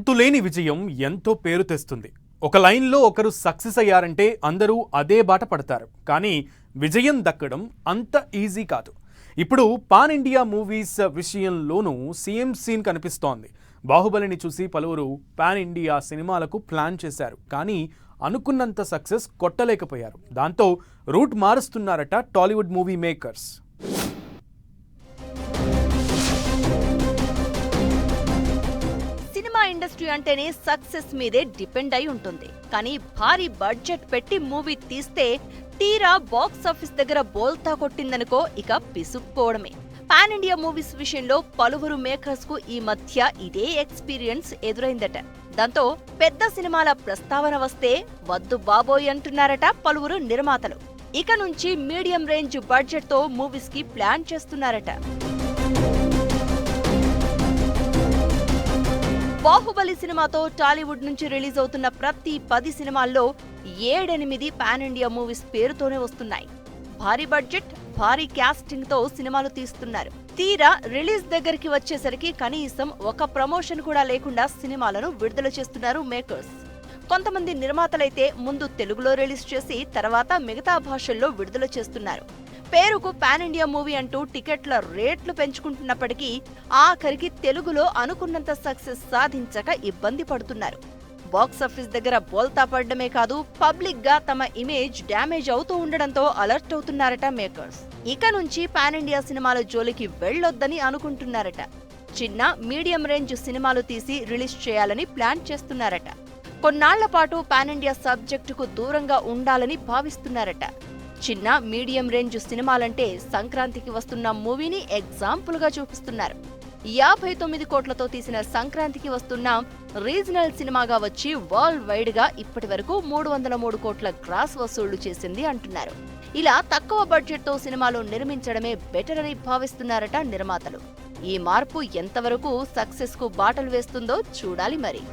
అంతులేని విజయం ఎంతో పేరు తెస్తుంది. ఒక లైన్లో ఒకరు సక్సెస్ అయ్యారంటే అందరూ అదే బాట పడతారు. కానీ విజయం దక్కడం అంత ఈజీ కాదు. ఇప్పుడు పాన్ ఇండియా మూవీస్ విషయంలోనూ సేమ్ సీన్ కనిపిస్తోంది. బాహుబలిని చూసి పలువురు పాన్ ఇండియా సినిమాలకు ప్లాన్ చేశారు. కానీ అనుకున్నంత సక్సెస్ కొట్టలేకపోయారు. దాంతో రూట్ మారుస్తున్నారట టాలీవుడ్ మూవీ మేకర్స్. సినిమా ఇండస్ట్రీ అంటేనే సక్సెస్ మీదే డిపెండ్ అయి ఉంటుంది. కానీ భారీ బడ్జెట్ పెట్టి మూవీ తీస్తే తీరా బాక్స్ ఆఫీస్ దగ్గర బోల్తా కొట్టిందనుకో ఇక పిసుక్కోవడమే. పాన్ ఇండియా మూవీస్ విషయంలో పలువురు మేకర్స్ కు ఈ మధ్య ఇదే ఎక్స్పీరియన్స్ ఎదురైందట. దాంతో పెద్ద సినిమాల ప్రస్తావన వస్తే వద్దు బాబోయ్ అంటున్నారట పలువురు నిర్మాతలు. ఇక నుంచి మీడియం రేంజ్ బడ్జెట్ తో మూవీస్ కి ప్లాన్ చేస్తున్నారట. బాహుబలి సినిమాతో టాలీవుడ్ నుంచి రిలీజ్ అవుతున్న ప్రతి 10 సినిమాల్లో 7-8 పాన్ ఇండియా మూవీస్ పేరుతోనే వస్తున్నాయి. భారీ బడ్జెట్, భారీ క్యాస్టింగ్ తో సినిమాలు తీస్తున్నారు. తీరా రిలీజ్ దగ్గరికి వచ్చేసరికి కనీసం ఒక ప్రమోషన్ కూడా లేకుండా సినిమాలను విడుదల చేస్తున్నారు మేకర్స్. కొంతమంది నిర్మాతలైతే ముందు తెలుగులో రిలీజ్ చేసి తర్వాత మిగతా భాషల్లో విడుదల చేస్తున్నారు. పేరుకు పాన్ ఇండియా మూవీ అంటూ టికెట్ల రేట్లు పెంచుకుంటున్నప్పటికీ ఆఖరికి తెలుగులో అనుకున్నంత సక్సెస్ సాధించక ఇబ్బంది పడుతున్నారు. బాక్సాఫీస్ దగ్గర బోల్తా పడడమే కాదు, పబ్లిక్ గా తమ ఇమేజ్ డ్యామేజ్ అవుతూ ఉండడంతో అలర్ట్ అవుతున్నారట మేకర్స్. ఇక నుంచి పాన్ ఇండియా సినిమాల జోలికి వెళ్లొద్దని అనుకుంటున్నారట. చిన్న, మీడియం రేంజ్ సినిమాలు తీసి రిలీజ్ చేయాలని ప్లాన్ చేస్తున్నారట. కొన్నాళ్ల పాటు పాన్ ఇండియా సబ్జెక్టుకు దూరంగా ఉండాలని భావిస్తున్నారట. చిన్న, మీడియం రేంజ్ సినిమాలంటే సంక్రాంతికి వస్తున్న మూవీని ఎగ్జాంపుల్ గా చూపిస్తున్నారు. 59 కోట్లతో తీసిన సంక్రాంతికి వస్తున్న రీజనల్ సినిమాగా వచ్చి వరల్డ్ వైడ్ గా ఇప్పటి వరకు 303 కోట్ల గ్రాస్ వసూళ్లు చేసింది అంటున్నారు. ఇలా తక్కువ బడ్జెట్ తో సినిమాలు నిర్మించడమే బెటర్ అని భావిస్తున్నారట నిర్మాతలు. ఈ మార్పు ఎంతవరకు సక్సెస్ కు బాటలు వేస్తుందో చూడాలి మరి.